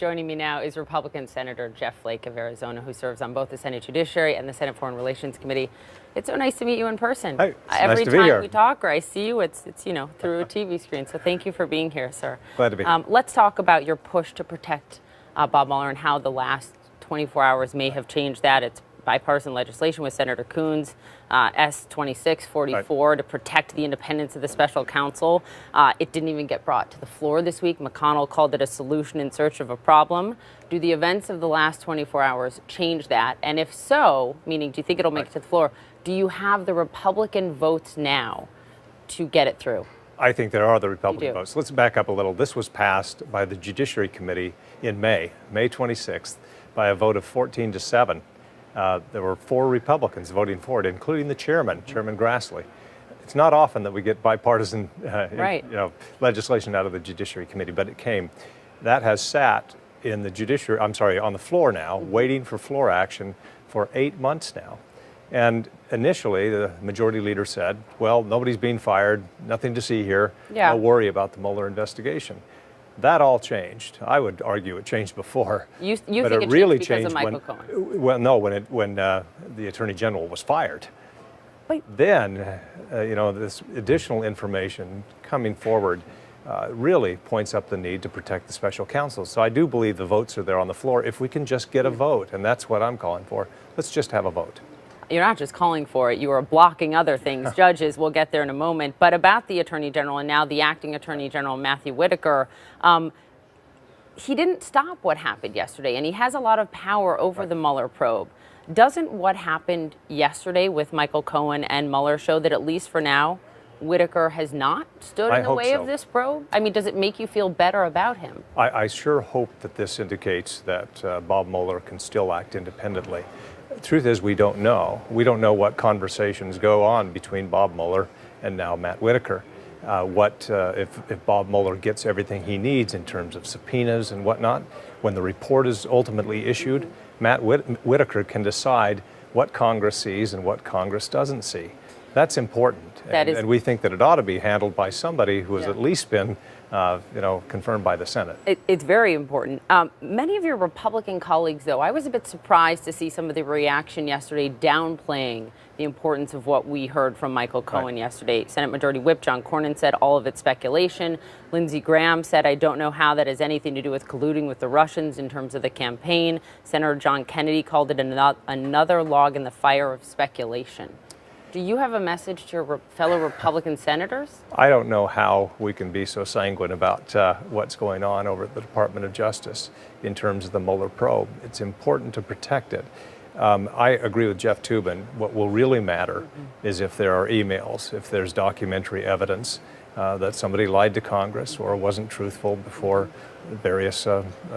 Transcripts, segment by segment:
Joining me now is Republican Senator Jeff Flake of Arizona, who serves on both the Senate Judiciary and the Senate Foreign Relations Committee. It's so nice to meet you in person. Hey, Every nice to be time here. we talk or I see you, it's through a TV screen. So thank you for being here, sir. Glad to be here. Let's talk about your push to protect Bob Mueller and how the last 24 hours may have changed that. It's bipartisan legislation with Senator Coons, S-2644, to protect the independence of the special counsel. It didn't even get brought to the floor this week. McConnell called it a solution in search of a problem. Do the events of the last 24 hours change that? And if so, meaning do you think it'll make it to the floor, do you have the Republican votes now to get it through? I think there are the Republican votes. Let's back up a little. This was passed by the Judiciary Committee in May 26th, by a vote of 14-7. There were 4 Republicans voting for it, including the chairman, Chairman Grassley. It's not often that we get bipartisan legislation out of the Judiciary Committee, but it came. That has sat in the on the floor now, waiting for floor action for 8 months now. And initially, the majority leader said, well, nobody's being fired, nothing to see here, no worry about the Mueller investigation. That all changed. I would argue it changed before. You but think it it really changed because changed of Michael Cohen? Well, no, when the Attorney General was fired. Wait. Then, this additional information coming forward really points up the need to protect the special counsel. So I do believe the votes are there on the floor if we can just get a vote, and that's what I'm calling for. Let's just have a vote. You're not just calling for it, you are blocking other things. Judges, we'll get there in a moment. But about the Attorney General and now the acting Attorney General, Matthew Whitaker, he didn't stop what happened yesterday, and he has a lot of power over the Mueller probe. Doesn't what happened yesterday with Michael Cohen and Mueller show that, at least for now, Whitaker has not stood in the way of this probe? I mean, does it make you feel better about him? I sure hope that this indicates that Bob Mueller can still act independently. The truth is, we don't know. We don't know what conversations go on between Bob Mueller and now Matt Whitaker. If Bob Mueller gets everything he needs in terms of subpoenas and whatnot, when the report is ultimately issued, Matt Whitaker can decide what Congress sees and what Congress doesn't see. That's important, and we think that it ought to be handled by somebody who has at least been confirmed by the Senate. It's very important. Many of your Republican colleagues, though, I was a bit surprised to see some of the reaction yesterday downplaying the importance of what we heard from Michael Cohen yesterday. Senate Majority Whip John Cornyn said all of it's speculation. Lindsey Graham said, I don't know how that has anything to do with colluding with the Russians in terms of the campaign. Senator John Kennedy called it another log in the fire of speculation. Do you have a message to your fellow Republican senators? I don't know how we can be so sanguine about what's going on over at the Department of Justice in terms of the Mueller probe. It's important to protect it. I agree with Jeff Toobin. What will really matter is if there are emails, if there's documentary evidence that somebody lied to Congress or wasn't truthful before various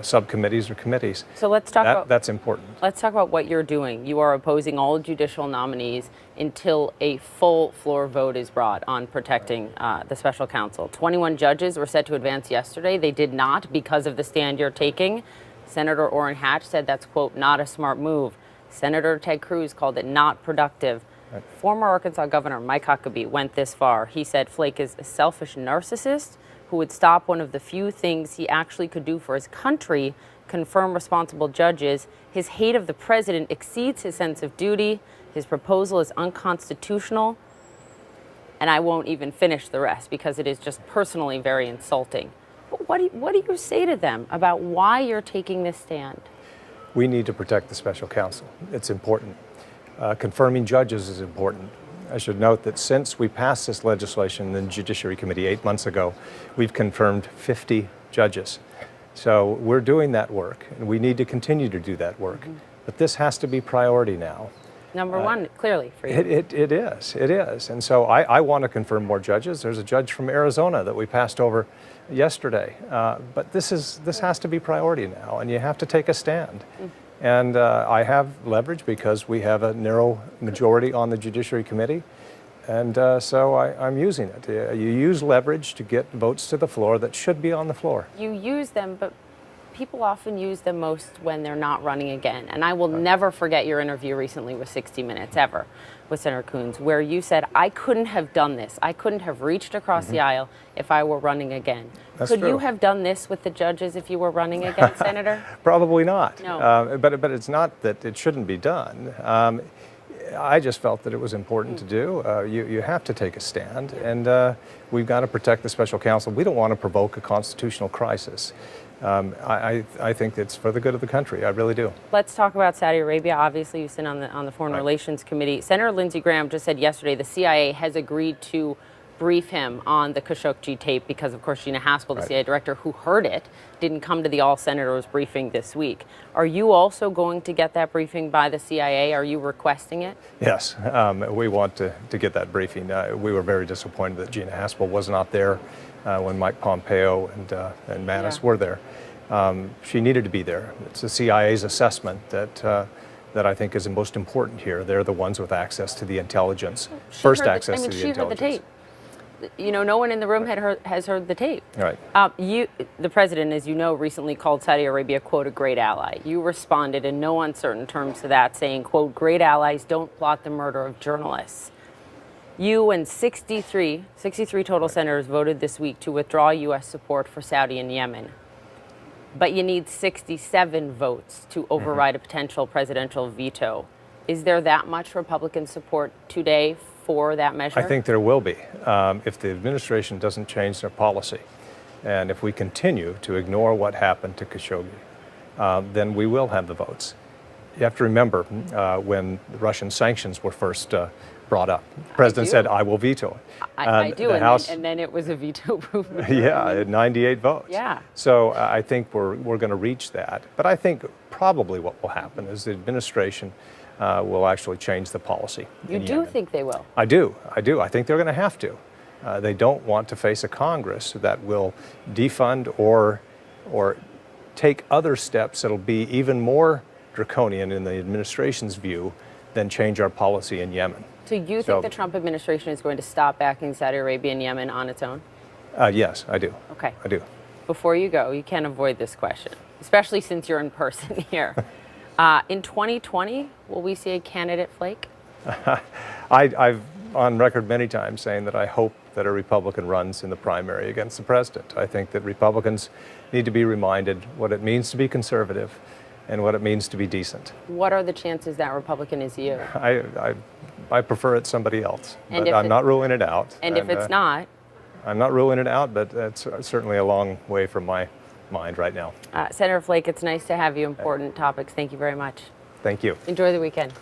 subcommittees or committees. So let's talk that's important. Let's talk about what you're doing. You are opposing all judicial nominees until a full floor vote is brought on protecting the special counsel. 21 judges were set to advance yesterday. They did not because of the stand you're taking. Senator Orrin Hatch said that's, quote, not a smart move. Senator Ted Cruz called it not productive. Right. Former Arkansas Governor Mike Huckabee went this far. He said Flake is a selfish narcissist who would stop one of the few things he actually could do for his country, confirm responsible judges. His hate of the president exceeds his sense of duty. His proposal is unconstitutional. And I won't even finish the rest because it is just personally very insulting. But what do you say to them about why you're taking this stand? We need to protect the special counsel. It's important. Confirming judges is important. I should note that since we passed this legislation in the Judiciary Committee 8 months ago, we've confirmed 50 judges. So we're doing that work, and we need to continue to do that work. But this has to be priority now. Number one, clearly, for you. It is. And so I want to confirm more judges. There's a judge from Arizona that we passed over yesterday. But this has to be priority now, and you have to take a stand. And I have leverage because we have a narrow majority on the Judiciary Committee. And so I'm using it. You use leverage to get votes to the floor that should be on the floor. You use them, but people often use them most when they're not running again. And I will never forget your interview recently with 60 Minutes, ever, with Senator Coons, where you said, I couldn't have done this. I couldn't have reached across the aisle if I were running again. That's Could true. you have done this with the judges if you were running again, Senator? Probably not. No. But it's not that it shouldn't be done. I just felt that it was important to do. You have to take a stand, and we've got to protect the special counsel. We don't want to provoke a constitutional crisis. I think it's for the good of the country. I really do. Let's talk about Saudi Arabia. Obviously, you sit on the Foreign Relations Committee. Senator Lindsey Graham just said yesterday the CIA has agreed to brief him on the Khashoggi tape because, of course, Gina Haspel, the CIA director who heard it, didn't come to the all senators briefing this week. Are you also going to get that briefing by the CIA? Are you requesting it? Yes, we want to get that briefing. We were very disappointed that Gina Haspel was not there when Mike Pompeo and Mattis were there. She needed to be there. It's the CIA's assessment that I think is the most important here. They're the ones with access to the intelligence, first access to the intelligence. She heard the tape. You know, no one in the room has heard the tape. Right. The president, as you know, recently called Saudi Arabia, quote, a great ally. You responded in no uncertain terms to that, saying, quote, great allies don't plot the murder of journalists. You and 63 total senators voted this week to withdraw U.S. support for Saudi and Yemen. But you need 67 votes to override a potential presidential veto. Is there that much Republican support today for that measure? I think there will be if the administration doesn't change their policy. And if we continue to ignore what happened to Khashoggi, then we will have the votes. You have to remember when the Russian sanctions were first brought up, the president said, I will veto it. I do, and then it was a veto-proof Yeah, 98 votes. Yeah. So I think we're going to reach that. But I think probably what will happen is the administration will actually change the policy. You do think they will? I do. I think they're going to have to. They don't want to face a Congress that will defund or take other steps that'll be even more draconian in the administration's view than change our policy in Yemen. So you think the Trump administration is going to stop backing Saudi Arabia and Yemen on its own? Yes, I do. Okay. I do. Before you go, you can't avoid this question, especially since you're in person here. In 2020, will we see a candidate Flake? I've on record many times saying that I hope that a Republican runs in the primary against the president. I think that Republicans need to be reminded what it means to be conservative and what it means to be decent. What are the chances that Republican is you? I prefer it's somebody else, And but I'm not ruling it out. And if it's not? I'm not ruling it out, but that's certainly a long way from my mind right now. Senator Flake, it's nice to have you. Important topics. Thank you very much. Thank you. Enjoy the weekend.